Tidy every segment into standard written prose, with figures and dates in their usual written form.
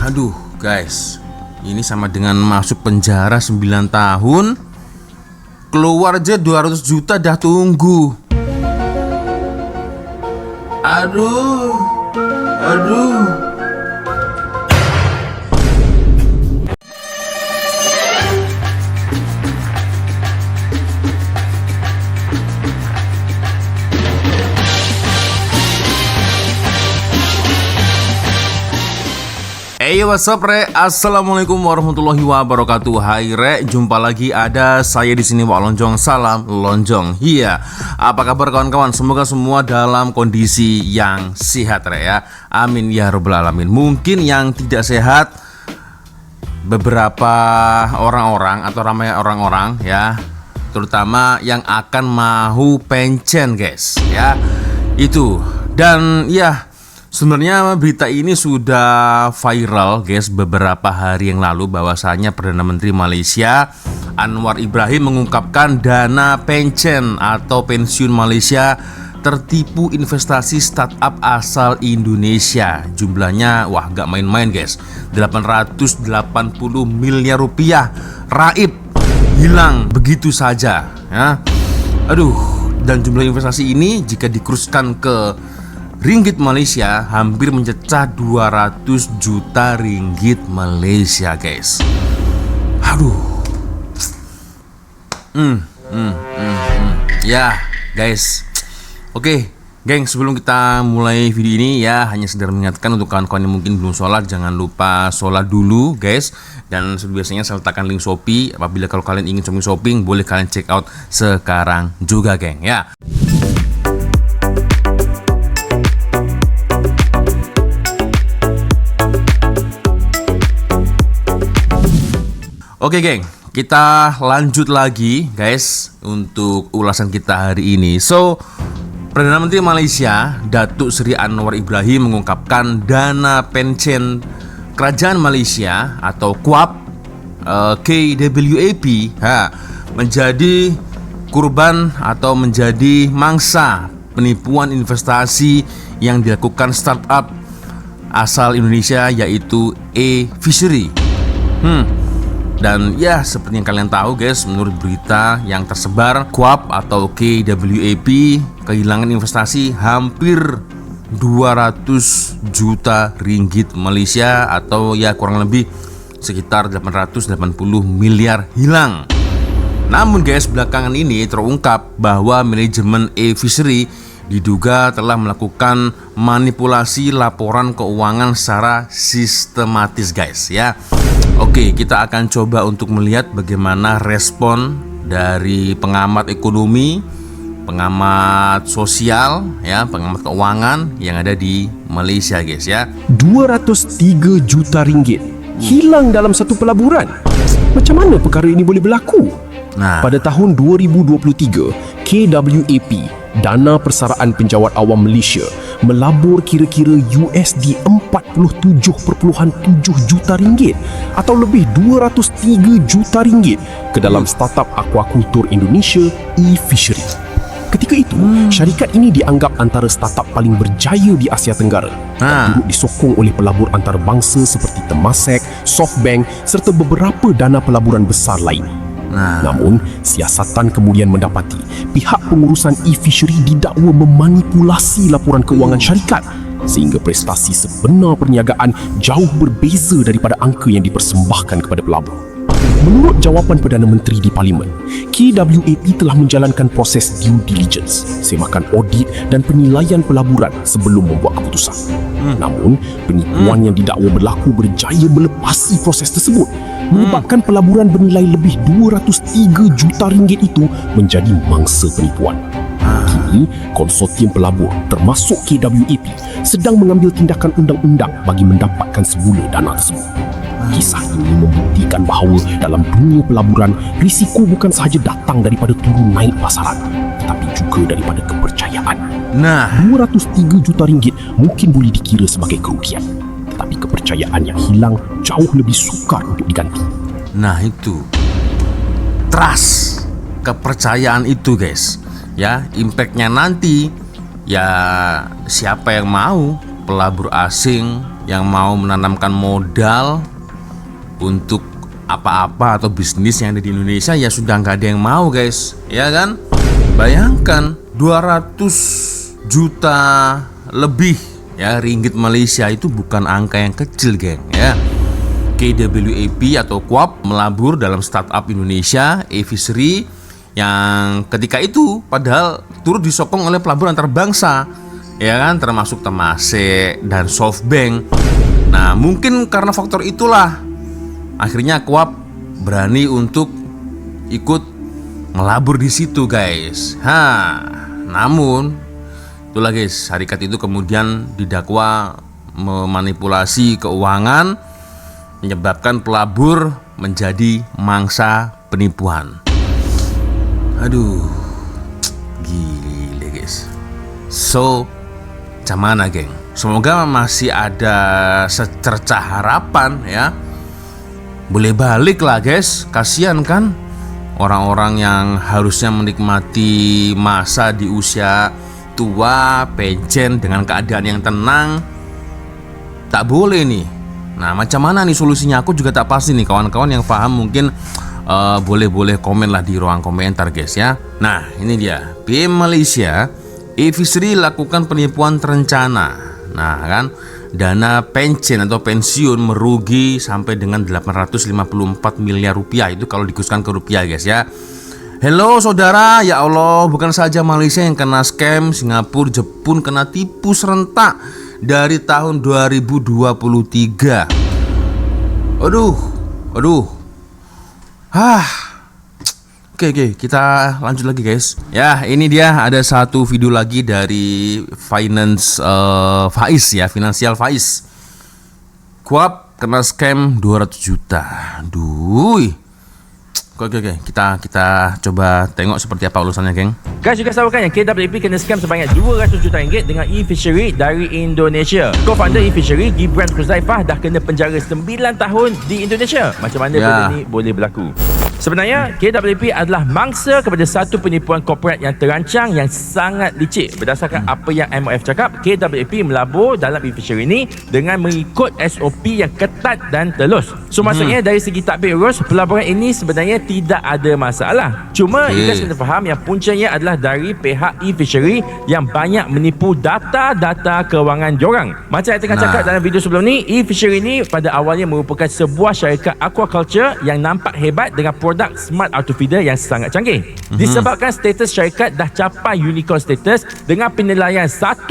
Aduh guys, ini sama dengan masuk penjara 9 tahun, keluar aja 200 juta dah tunggu. Aduh. Hey, what's up, Re? Assalamualaikum warahmatullahi wabarakatuh. Hai, Re. Jumpa lagi ada saya di sini, Wak Lonjong. Salam Lonjong. Iya. Apa kabar kawan-kawan? Semoga semua dalam kondisi yang sehat, Re, ya. Amin ya rabbal alamin. Mungkin yang tidak sehat beberapa orang-orang atau ramai orang-orang, ya, terutama yang akan mau pencen, guys, ya. Itu. Dan ya, sebenarnya berita ini sudah viral, guys, beberapa hari yang lalu bahwasanya Perdana Menteri Malaysia Anwar Ibrahim mengungkapkan dana pension atau pensiun Malaysia tertipu investasi startup asal Indonesia. Jumlahnya wah gak main-main, guys. 880 miliar rupiah raib, hilang begitu saja, ya. Aduh, dan jumlah investasi ini jika dikuruskan ke ringgit Malaysia hampir mencecah 200 juta ringgit Malaysia, guys. Aduh. Ya, guys. Oke, geng, sebelum kita mulai video ini, ya, hanya sekedar mengingatkan untuk kawan-kawan yang mungkin belum sholat, jangan lupa sholat dulu, guys. Dan seperti biasanya saya letakkan link Shopee. Apabila kalau kalian ingin shopping, boleh kalian check out sekarang juga, geng, ya. Oke, geng, kita lanjut lagi, guys, untuk ulasan kita hari ini. So, Perdana Menteri Malaysia Datuk Seri Anwar Ibrahim mengungkapkan dana pensiun Kerajaan Malaysia atau KWAP, KWAP, menjadi kurban atau menjadi mangsa penipuan investasi yang dilakukan startup asal Indonesia, yaitu A-Fishery. Dan ya, seperti yang kalian tahu, guys, menurut berita yang tersebar, KWAP atau KWAP kehilangan investasi hampir 200 juta ringgit Malaysia atau ya kurang lebih sekitar 880 miliar hilang. Namun, guys, belakangan ini terungkap bahwa manajemen A-Fishery diduga telah melakukan manipulasi laporan keuangan secara sistematis, guys, ya. Oke, kita akan coba untuk melihat bagaimana respon dari pengamat ekonomi, pengamat sosial, ya, pengamat keuangan yang ada di Malaysia, guys, ya. 203 juta ringgit hilang dalam satu pelaburan. Macam mana perkara ini boleh berlaku? Pada tahun 2023, KWAP, Dana Persaraan Penjawat Awam Malaysia, melabur kira-kira USD 47.7 juta ringgit atau lebih 203 juta ringgit ke dalam startup aquakultur Indonesia, E-Fishery. Ketika itu, syarikat ini dianggap antara startup paling berjaya di Asia Tenggara. Turut disokong oleh pelabur antarabangsa seperti Temasek, Softbank serta beberapa dana pelaburan besar lain. Namun, siasatan kemudian mendapati pihak pengurusan E-Fishery didakwa memanipulasi laporan keuangan syarikat sehingga prestasi sebenar perniagaan jauh berbeza daripada angka yang dipersembahkan kepada pelabur. Menurut jawapan Perdana Menteri di Parlimen, KWAP telah menjalankan proses due diligence, semakan audit dan penilaian pelaburan sebelum membuat keputusan. Namun, penipuan yang didakwa berlaku berjaya melepasi proses tersebut, menyebabkan pelaburan bernilai lebih 203 juta ringgit itu menjadi mangsa penipuan. Kini, konsortium pelabur termasuk KWAP sedang mengambil tindakan undang-undang bagi mendapatkan semula dana tersebut. Kisah ini membuktikan bahawa dalam dunia pelaburan, risiko bukan sahaja datang daripada turun naik pasaran, tetapi juga daripada kepercayaan. 203 juta ringgit mungkin boleh dikira sebagai kerugian, tetapi kepercayaan yang hilang jauh lebih sukar untuk diganti. Nah, itu trust, kepercayaan itu, guys, ya. Impactnya nanti, ya, siapa yang mau pelabur asing yang mau menanamkan modal untuk apa-apa atau bisnis yang ada di Indonesia, ya sudah nggak ada yang mau guys, ya kan? Bayangkan 200 juta lebih ya ringgit Malaysia, itu bukan angka yang kecil geng ya. KWAP atau KWAP melabur dalam startup Indonesia e-fishery yang ketika itu padahal turut disokong oleh pelabur antar bangsa, ya kan, termasuk Temasek dan Softbank. Nah mungkin karena faktor itulah akhirnya KWAP berani untuk ikut melabur di situ guys. Namun itulah guys, syarikat itu kemudian didakwa memanipulasi keuangan, menyebabkan pelabur menjadi mangsa penipuan. Aduh, gile guys. So, macam mana geng? Semoga masih ada secercah harapan ya. Boleh balik lah guys, kasihan kan orang-orang yang harusnya menikmati masa di usia tua, pensiun dengan keadaan yang tenang. Tak boleh nih. Nah macam mana nih solusinya, aku juga tak pasti nih. Kawan-kawan yang paham mungkin boleh komen lah di ruang komentar guys ya. Nah ini dia, PM Malaysia e-fishery lakukan penipuan terencana. Nah kan, dana pensiun atau pensiun merugi sampai dengan 854 miliar rupiah. Itu kalau dikurskan ke rupiah guys ya. Hello saudara, ya Allah, bukan saja Malaysia yang kena scam, Singapura, Jepun kena tipu serentak dari tahun 2023. Aduh. Oke, kita lanjut lagi guys. Ya, ini dia ada satu video lagi dari Faiz ya, Finansial Faiz. KWAP kena scam 200 juta. Aduh. Oke, kita coba tengok seperti apa urusannya geng. Guys, juga tahu kan yang KWP kena scam sebanyak 200 juta ringgit dengan e-fishery dari Indonesia. Co-founder e-fishery Gibran Khuzaifah dah kena penjara 9 tahun di Indonesia. Macam mana benda ni boleh berlaku? Sebenarnya KWP adalah mangsa kepada satu penipuan korporat yang terancang yang sangat licik. Berdasarkan apa yang MOF cakap, KWP melabur dalam e-fishery ini dengan mengikut SOP yang ketat dan telus. So maksudnya dari segi tadbir urus, pelaburan ini sebenarnya tidak ada masalah. Cuma you guys kena faham yang puncanya adalah dari pihak e-fishery yang banyak menipu data-data kewangan diorang. Macam yang tengah cakap dalam video sebelum ni, e-fishery ni pada awalnya merupakan sebuah syarikat aquaculture yang nampak hebat dengan produk smart auto feeder yang sangat canggih. Disebabkan status syarikat dah capai unicorn status dengan penilaian 1.4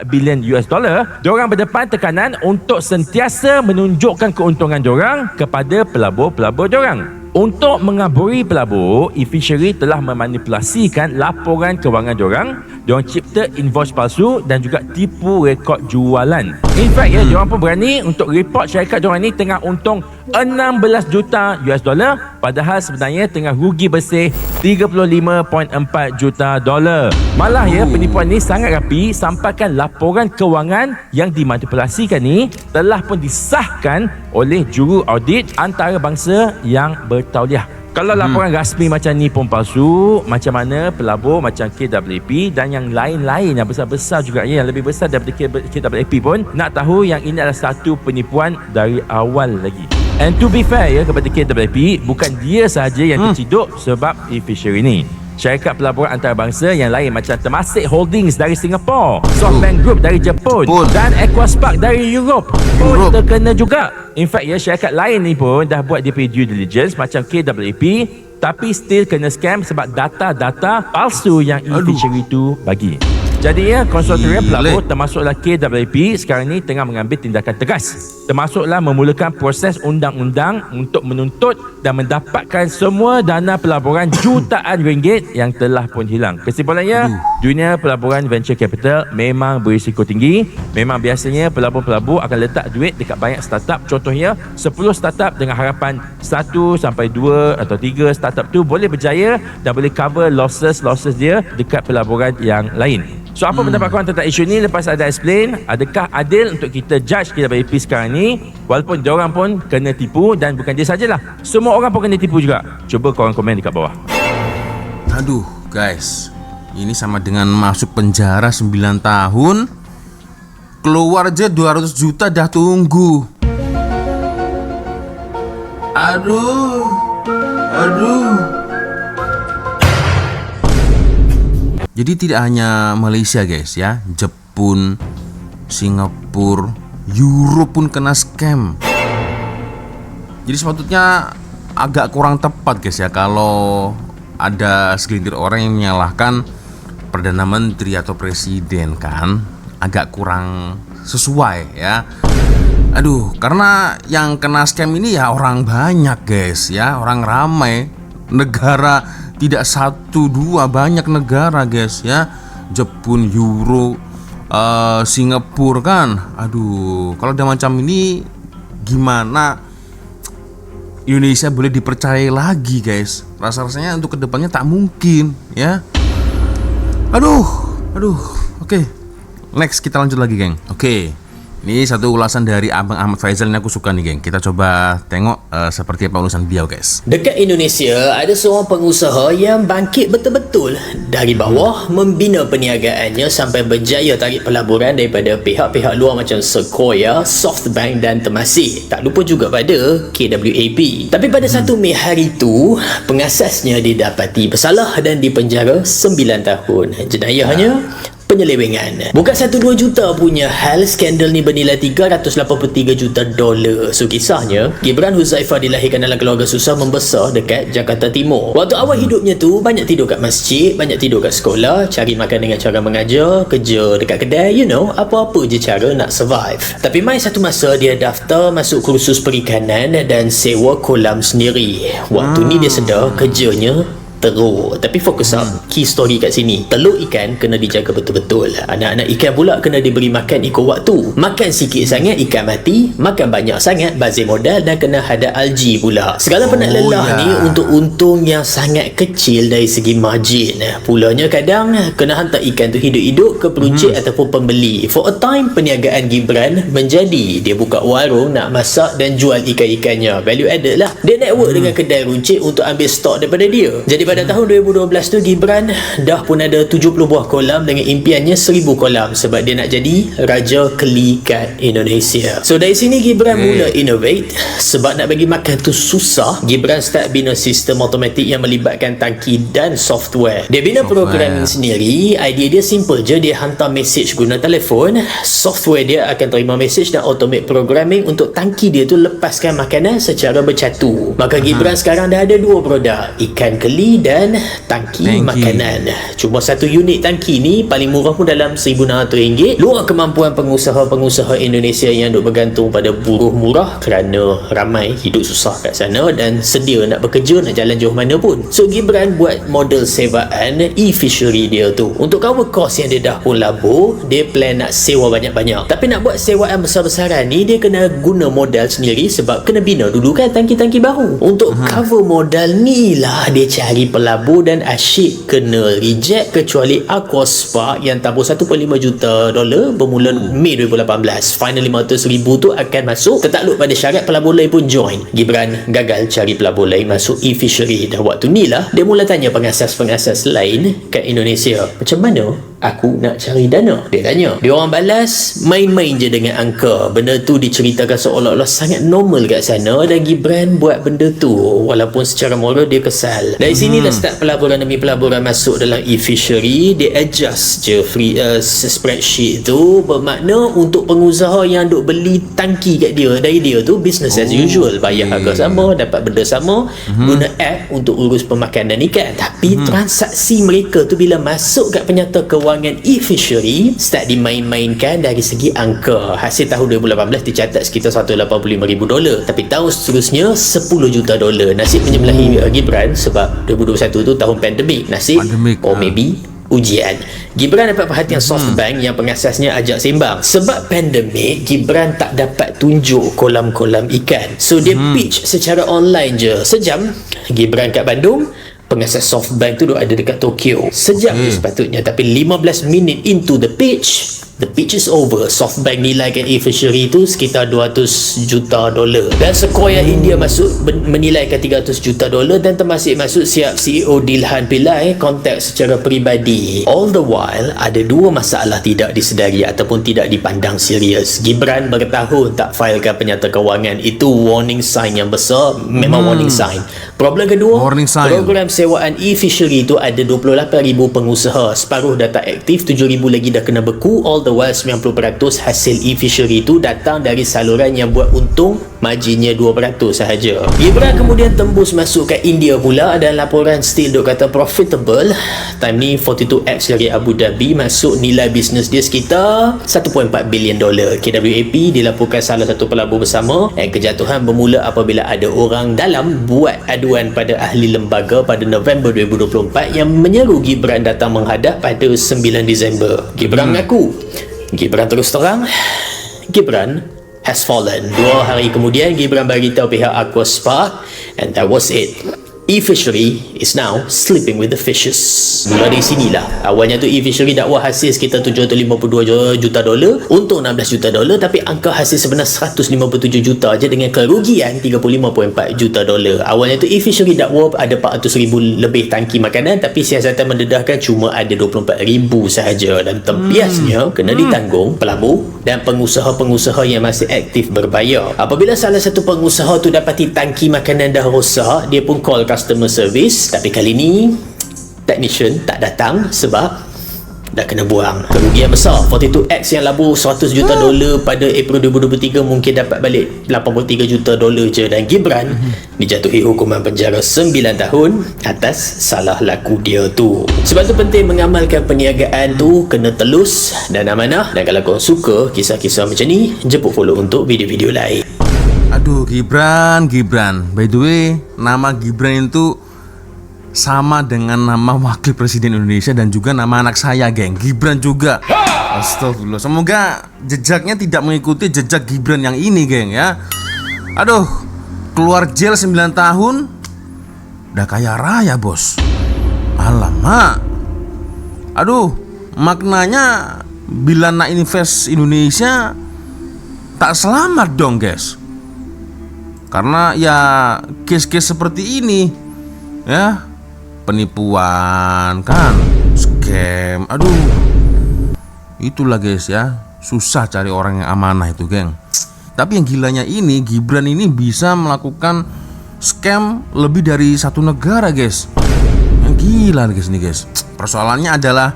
bilion US dollar, diorang berdepan tekanan untuk sentiasa menunjukkan keuntungan diorang kepada pelabur-pelabur diorang. Untuk mengaburi pelabur, e-fishery telah memanipulasikan laporan kewangan diorang cipta invoice palsu dan juga tipu rekod jualan. In fact diorang pun berani untuk report syarikat diorang ni tengah untung 16 juta US dollar, padahal sebenarnya tengah rugi bersih 35.4 juta dolar. Malah penipuan ni sangat rapi sampaikan laporan kewangan yang dimanipulasikan ni telah pun disahkan oleh juru audit antarabangsa yang bertauliah. Kalau laporan rasmi macam ni pun palsu, macam mana pelabur macam KWP dan yang lain-lain yang besar-besar juga yang lebih besar daripada KWP pun nak tahu yang ini adalah satu penipuan dari awal lagi. And to be fair kepada KWP, bukan dia sahaja yang terciduk sebab e-fishery ni. Syarikat pelaburan antarabangsa yang lain macam Temasek Holdings dari Singapura, Softbank Group dari Jepun dan Aquaspark dari Europe pun terkena juga. In fact syarikat lain ni pun dah buat dia punya due diligence macam KWP, tapi still kena scam sebab data-data palsu yang e-fishery tu bagi. Jadi konsortium pelabur termasuklah KWP sekarang ni tengah mengambil tindakan tegas, termasuklah memulakan proses undang-undang untuk menuntut dan mendapatkan semua dana pelaburan jutaan ringgit yang telah pun hilang. Kesimpulannya, dunia pelaburan venture capital memang berisiko tinggi. Memang biasanya pelabur-pelabur akan letak duit dekat banyak startup. Contohnya 10 startup dengan harapan 1 sampai 2 atau 3 startup tu boleh berjaya dan boleh cover losses dia dekat pelaburan yang lain. So apa pendapat korang tentang isu ni? Lepas ada explain, adakah adil untuk kita judge KWP sekarang ni walaupun diorang pun kena tipu? Dan bukan dia sajalah, semua orang pun kena tipu juga. Cuba korang komen dekat bawah. Aduh guys, ini sama dengan masuk penjara 9 tahun Keluar aja 200 juta dah tunggu. Aduh. Jadi tidak hanya Malaysia guys ya, Jepun, Singapura, Europe pun kena scam. Jadi sepatutnya agak kurang tepat guys ya kalau ada segelintir orang yang menyalahkan Perdana Menteri atau Presiden, kan agak kurang sesuai ya. Aduh, karena yang kena scam ini ya orang banyak guys ya, orang ramai. Negara tidak satu dua, banyak negara guys ya. Jepun, Euro, Singapura kan. Aduh, kalau ada macam ini gimana Indonesia boleh dipercaya lagi guys? Rasa-rasanya untuk kedepannya tak mungkin ya. Aduh. Oke. Next kita lanjut lagi geng. Oke. Ini satu ulasan dari Abang Ahmad Faizal yang aku suka nih geng. Kita coba tengok seperti apa ulasan beliau guys. Dekat Indonesia ada seorang pengusaha yang bangkit betul-betul dari bawah, membina perniagaannya sampai berjaya tarik pelaburan daripada pihak-pihak luar macam Sequoia, Softbank dan Temasek. Tak lupa juga pada KWAP. Tapi pada 1 Mei hari itu, pengasasnya didapati bersalah dan dipenjara 9 tahun. Jenayahnya penyelewengan. Bukan 1-2 juta punya hal, skandal ni bernilai 383 juta dolar. So kisahnya, Gibran Huzaifah dilahirkan dalam keluarga susah membesar dekat Jakarta Timur. Waktu awal hidupnya tu banyak tidur kat masjid, banyak tidur kat sekolah, cari makan dengan cara mengajar, kerja dekat kedai, you know, apa-apa je cara nak survive. Tapi mai satu masa dia daftar masuk kursus perikanan dan sewa kolam sendiri. Waktu ni dia sedar kerjanya teruk. Tapi fokus key story kat sini. Telur ikan kena dijaga betul-betul. Anak-anak ikan pula kena diberi makan ikut waktu. Makan sikit sangat ikan mati, makan banyak sangat bazir modal dan kena hadap algi pula. Segala penat lelah ni untuk untung yang sangat kecil dari segi margin. Pulanya kadang kena hantar ikan tu hidup-hidup ke peruncit ataupun pembeli. For a time, perniagaan Gibran menjadi dia buka warung nak masak dan jual ikan-ikannya. Value added lah. Dia network dengan kedai runcit untuk ambil stok daripada dia. Jadi pada tahun 2012 tu Gibran dah pun ada 70 buah kolam dengan impiannya 1000 kolam sebab dia nak jadi Raja Keli kat Indonesia. So dari sini Gibran mula innovate. Sebab nak bagi makan tu susah, Gibran start bina sistem automatik yang melibatkan tangki dan software. Dia bina programming sendiri. Idea dia simple je. Dia hantar message guna telefon, software dia akan terima message dan automate programming untuk tangki dia tu lepaskan makanan secara bercatu. Maka Gibran sekarang dah ada 2 produk, ikan keli dan tangki makanan. Cuma satu unit tangki ni paling murah pun dalam RM1,600. Luar kemampuan pengusaha-pengusaha Indonesia yang duk bergantung pada buruh murah kerana ramai hidup susah kat sana dan sedia nak bekerja, nak jalan jauh mana pun. So Gibran buat model sewaan e-fishery dia tu. Untuk cover cost yang dia dah pun labur, dia plan nak sewa banyak-banyak. Tapi nak buat sewaan besar-besaran ni, dia kena guna modal sendiri sebab kena bina dulu kan tangki-tangki baru. Untuk cover modal ni lah dia cari pelabur dan asyik kena reject kecuali Aquaspark yang tabur $1.5 juta bermula Mei 2018. Final 500,000 tu akan masuk. Tertakluk pada syarat, pelabur lain pun join. Gibran gagal cari pelabur lain masuk e-fishery. Dan waktu ni lah dia mula tanya pengasas-pengasas lain kat Indonesia, macam mana aku nak cari dana? Dia tanya. Dia orang balas main-main je dengan angka. Benda tu diceritakan seolah-olah sangat normal kat sana dan Gibran buat benda tu walaupun secara moral dia kesal. Dari sinilah start pelaburan demi pelaburan masuk dalam e-fishery. Dia adjust je free spreadsheet tu, bermakna untuk pengusaha yang duk beli tangki kat dia, dari dia tu business as usual, bayar harga sama, dapat benda sama, guna app untuk urus pemakanan ikan. Tapi transaksi mereka tu bila masuk kat penyata kewangan e-fishery start dimain-mainkan dari segi angka. Hasil tahun 2018 dicatat sekitar $185,000, tapi tahun seterusnya $10 juta. Nasib menyebelahi Gibran sebab 2021 tu tahun pandemik. Nasib maybe ujian. Gibran dapat perhatian Softbank yang pengasasnya ajak sembang. Sebab pandemik, Gibran tak dapat tunjuk kolam-kolam ikan. So dia pitch secara online je. Sejam Gibran kat Bandung, pengasas Softbank tu ada dekat Tokyo. Sejam je sepatutnya, tapi 15 minit into the pitch The pitch is over. SoftBank nilaikan e-fishery itu sekitar 200 juta dolar. Dan Sequoia India menilaikan 300 juta dolar dan termasuk masuk siap CEO Dilhan Pillai kontak secara peribadi. All the while, ada dua masalah tidak disedari ataupun tidak dipandang serius. Gibran bertahun tak failkan penyata kewangan. Itu warning sign yang besar. Memang warning sign. Problem kedua, Warning sign. program sewaan e-fishery itu ada 28,000 pengusaha. Separuh data aktif, 7,000 lagi dah kena beku. All the while 90% hasil e-fishery itu datang dari saluran yang buat untung marginnya 2% sahaja. Gibran kemudian tembus masuk ke India pula dan laporan still duk kata profitable. Time ni 42X dari Abu Dhabi masuk nilai bisnes dia sekitar 1.4 bilion dolar. KWAP dilaporkan salah satu pelabur bersama dan kejatuhan bermula apabila ada orang dalam buat aduan pada ahli lembaga pada November 2024 yang menyeru Gibran datang menghadap pada 9 Disember. Gibran mengaku, Gibran terus terang, Gibran has fallen. 2 hari kemudian Gibran beritahu pihak Aquaspark and that was it. E-fishery is now sleeping with the fishes. Dari sinilah awalnya tu e-fishery dakwa hasil sekitar 752 juta dolar untuk 16 juta dolar, tapi angka hasil sebenar 157 juta je dengan kerugian 35.4 juta dolar. Awalnya tu e-fishery dakwa ada 400,000 lebih tangki makanan, tapi siasatan mendedahkan cuma ada 24,000 sahaja dan tempiasnya kena ditanggung pelabur dan pengusaha-pengusaha yang masih aktif berbayar. Apabila salah satu pengusaha tu dapati tangki makanan dah rosak, dia pun call customer service, tapi kali ni technician tak datang sebab dah kena buang. Kerugian besar. 42X yang labur 100 juta dolar pada April 2023 mungkin dapat balik 83 juta dolar je, dan Gibran dijatuhi hukuman penjara 9 tahun atas salah laku dia tu. Sebab tu penting mengamalkan perniagaan tu kena telus dan amanah. Dan kalau korang suka kisah-kisah macam ni, jemput follow untuk video-video lain. Aduh, Gibran. By the way, nama Gibran itu sama dengan nama wakil presiden Indonesia dan juga nama anak saya, geng. Gibran juga. Astagfirullah. Semoga jejaknya tidak mengikuti jejak Gibran yang ini, geng, ya. Aduh, keluar jail 9 tahun udah kaya raya, bos. Alamak. Aduh, maknanya bila nak invest Indonesia tak selamat dong, guys. Karena ya case-case seperti ini, ya, penipuan kan, scam, aduh, itulah guys ya, susah cari orang yang amanah itu, geng. Tapi yang gilanya ini, Gibran ini bisa melakukan scam lebih dari satu negara, guys. Yang gila guys ini, guys. Persoalannya adalah,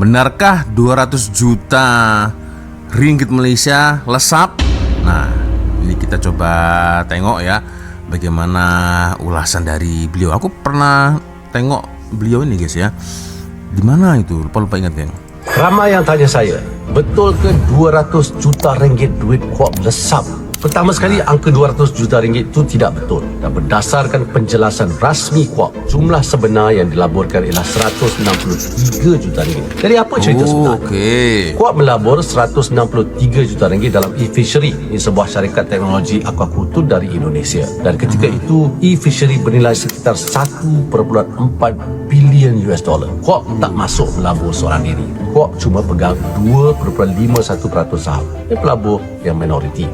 benarkah 200 juta ringgit Malaysia lesap? Nah, ini kita coba tengok ya bagaimana ulasan dari beliau. Aku pernah tengok beliau ini, guys, ya. Di mana itu? Lupa ingat, geng. Ramai yang tanya saya, betul ke 200 juta ringgit duit kuap lesap? Pertama sekali, angka 200 juta ringgit itu tidak betul. Dan berdasarkan penjelasan rasmi kuap, jumlah sebenar yang dilaburkan ialah 163 juta ringgit. Jadi apa cerita sebenar? Kuap melabur 163 juta ringgit dalam e-fishery. Ini sebuah syarikat teknologi aquakultur dari Indonesia. Dan ketika itu, e-fishery bernilai sekitar 1.4 bilion US dollar. Kuap tak masuk melabur seorang diri. Kuap cuma pegang 2.51% saham. Ini pelabur yang minoriti.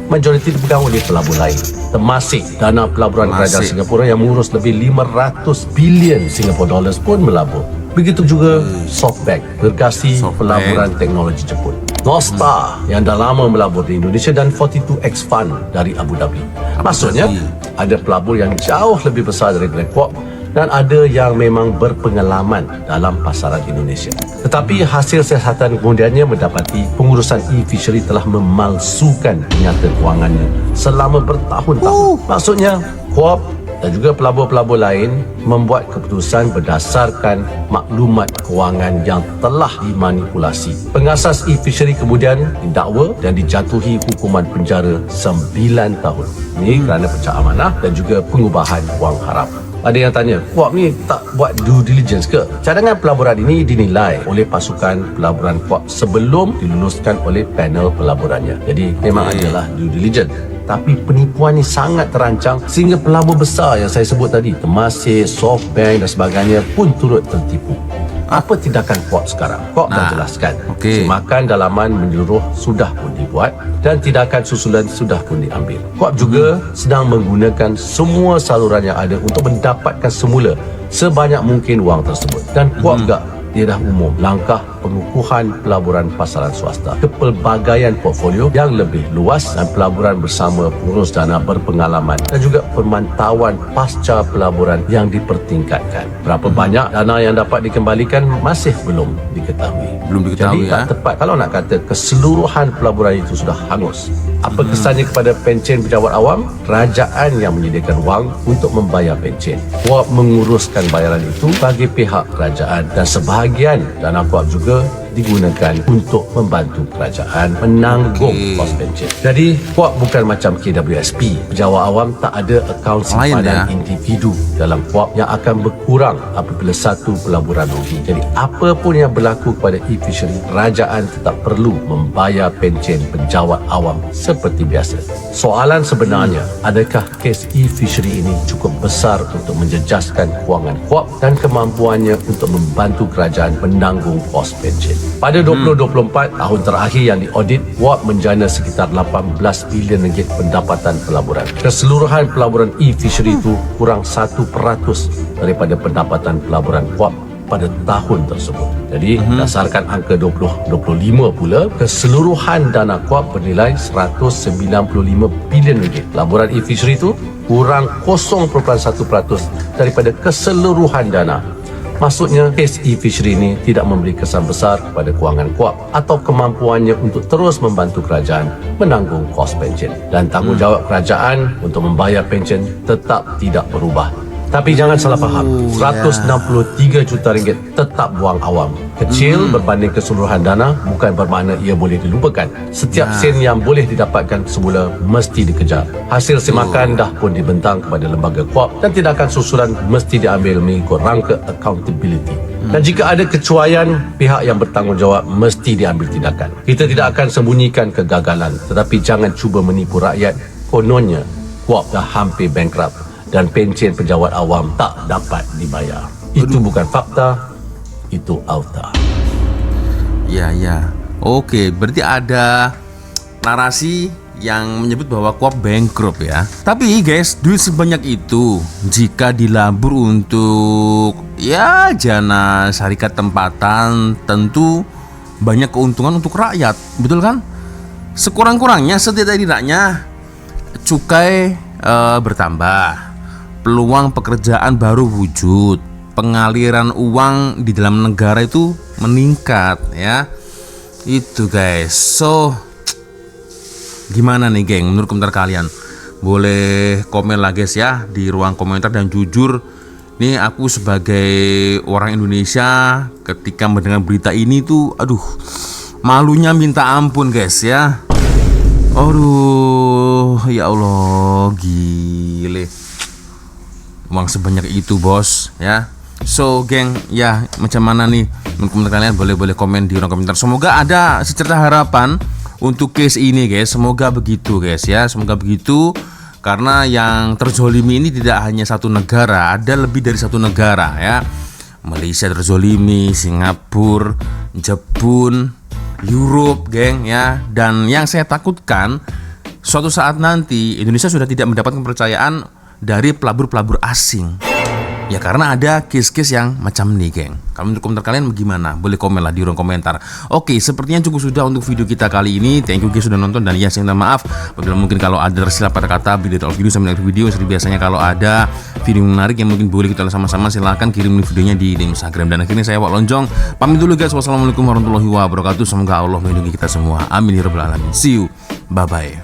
Majoriti dipegang oleh pelabur lain, termasuk dana pelaburan kerajaan Singapura yang mengurus lebih 500 bilion Singapore dollars pun melabur. Begitu juga SoftBank, gergasi pelaburan teknologi Jepun. North Star yang dah lama melabur di Indonesia dan 42X Fund dari Abu Dhabi. Maksudnya, ada pelabur yang jauh lebih besar daripada Kuap dan ada yang memang berpengalaman dalam pasaran Indonesia. Tetapi hasil siasatan kemudiannya mendapati pengurusan e-fishery telah memalsukan nyata kewangannya selama bertahun-tahun. Maksudnya, Kuap dan juga pelabur-pelabur lain membuat keputusan berdasarkan maklumat kewangan yang telah dimanipulasi. Pengasas e-fishery kemudian didakwa dan dijatuhi hukuman penjara 9 tahun. Ini kerana pecah amanah dan juga pengubahan wang harap. Ada yang tanya, Kuap ni tak buat due diligence ke? Cadangan pelaburan ini dinilai oleh pasukan pelaburan Kuap sebelum diluluskan oleh panel pelaburannya. Jadi memang adalah due diligence. Tapi penipuan ni sangat terancang sehingga pelabur besar yang saya sebut tadi, Temasek, SoftBank dan sebagainya pun turut tertipu. Apa tindakan KWAP sekarang? KWAP dah jelaskan. Okey. Semakan dalaman menyeluruh sudah pun dibuat dan tindakan susulan sudah pun diambil. KWAP juga sedang menggunakan semua saluran yang ada untuk mendapatkan semula sebanyak mungkin wang tersebut. Dan KWAP juga dia dah umum langkah pengukuhan pelaburan pasaran swasta, kepelbagaian portfolio yang lebih luas dan pelaburan bersama pengurus dana berpengalaman dan juga pemantauan pasca pelaburan yang dipertingkatkan. Berapa banyak dana yang dapat dikembalikan masih belum diketahui. Jadi tak tepat kalau nak kata keseluruhan pelaburan itu sudah hangus. Apa kesannya kepada pencen pejabat awam? Kerajaan yang menyediakan wang untuk membayar pencen. KWAP menguruskan bayaran itu bagi pihak kerajaan dan sebahagian dana KWAP juga digunakan untuk membantu kerajaan menanggung kos pencen. Jadi KWAP bukan macam KWSP. Pejabat awam tak ada akaun simpanan individu dalam KWAP yang akan berkurang apabila satu pelaburan rugi. Jadi apa pun yang berlaku kepada e-fishery, kerajaan tetap perlu membayar pencen pejabat awam seperti biasa. Soalan sebenarnya, adakah kes e-fishery ini cukup besar untuk menjejaskan kewangan KWAP dan kemampuannya untuk membantu kerajaan menanggung kos pencen? Pada 2024, tahun terakhir yang diaudit, KWAP menjana sekitar 18 bilion ringgit pendapatan pelaburan. Keseluruhan pelaburan e-fishery itu kurang 1% daripada pendapatan pelaburan KWAP pada tahun tersebut. Jadi berdasarkan angka 2025 pula, keseluruhan dana KWAP bernilai 195 bilion ringgit. Pelaburan e-fishery itu kurang 0.1% daripada keseluruhan dana. Maksudnya, kes e-fishery ini tidak memberi kesan besar kepada kewangan KWAP atau kemampuannya untuk terus membantu kerajaan menanggung kos pencen. Dan tanggungjawab kerajaan untuk membayar pencen tetap tidak berubah. Tapi jangan salah faham, 163 juta ringgit tetap wang awam. Kecil berbanding keseluruhan dana bukan bermakna ia boleh dilupakan. Setiap sen yang boleh didapatkan semula mesti dikejar. Hasil semakan dah pun dibentang kepada lembaga KWAP dan tindakan susulan mesti diambil mengikut rangka accountability. Dan jika ada kecuaian, pihak yang bertanggungjawab mesti diambil tindakan. Kita tidak akan sembunyikan kegagalan, tetapi jangan cuba menipu rakyat. Kononnya KWAP dah hampir bankrupt dan pencen pejabat awam tak dapat dibayar. Itu bukan fakta, itu auta. Ya. Oke, berarti ada narasi yang menyebut bahwa KWAP bankrupt ya. Tapi guys, duit sebanyak itu jika dilabur untuk jana syarikat tempatan, tentu banyak keuntungan untuk rakyat, betul kan? Sekurang-kurangnya, setidak-tidaknya cukai bertambah, peluang pekerjaan baru wujud, pengaliran uang di dalam negara itu meningkat ya. Itu guys. So gimana nih geng, menurut komentar kalian? Boleh komen lah guys ya di ruang komentar. Dan jujur nih, aku sebagai orang Indonesia ketika mendengar berita ini tuh malunya minta ampun guys ya. Aduh, ya Allah, gile. Uang sebanyak itu bos ya. So geng, ya macam mana nih menurut komentar kalian? Boleh komen di ruang komentar. Semoga ada secerca harapan untuk case ini guys. Semoga begitu guys ya. Semoga begitu, karena yang terzolimi ini tidak hanya satu negara, ada lebih dari satu negara ya. Malaysia terzolimi, Singapura, Jepun, Europe geng ya. Dan yang saya takutkan, suatu saat nanti Indonesia sudah tidak mendapatkan kepercayaan dari pelabur-pelabur asing. Ya karena ada case-case yang macam ini geng. Kalau menurut komentar kalian bagaimana? Boleh komen lah di ruang komentar. Oke, sepertinya cukup sudah untuk video kita kali ini. Thank you guys sudah nonton, dan ya saya minta maaf apabila mungkin kalau ada tersilap pada kata video sampai next video. Seperti biasanya kalau ada video menarik yang mungkin boleh kita sama-sama, silahkan kirim videonya di Instagram. Dan akhirnya saya Wak Lonjong pamit dulu guys. Wassalamualaikum warahmatullahi wabarakatuh. Semoga Allah melindungi kita semua. Amin ya rabbal alamin. See you. Bye bye.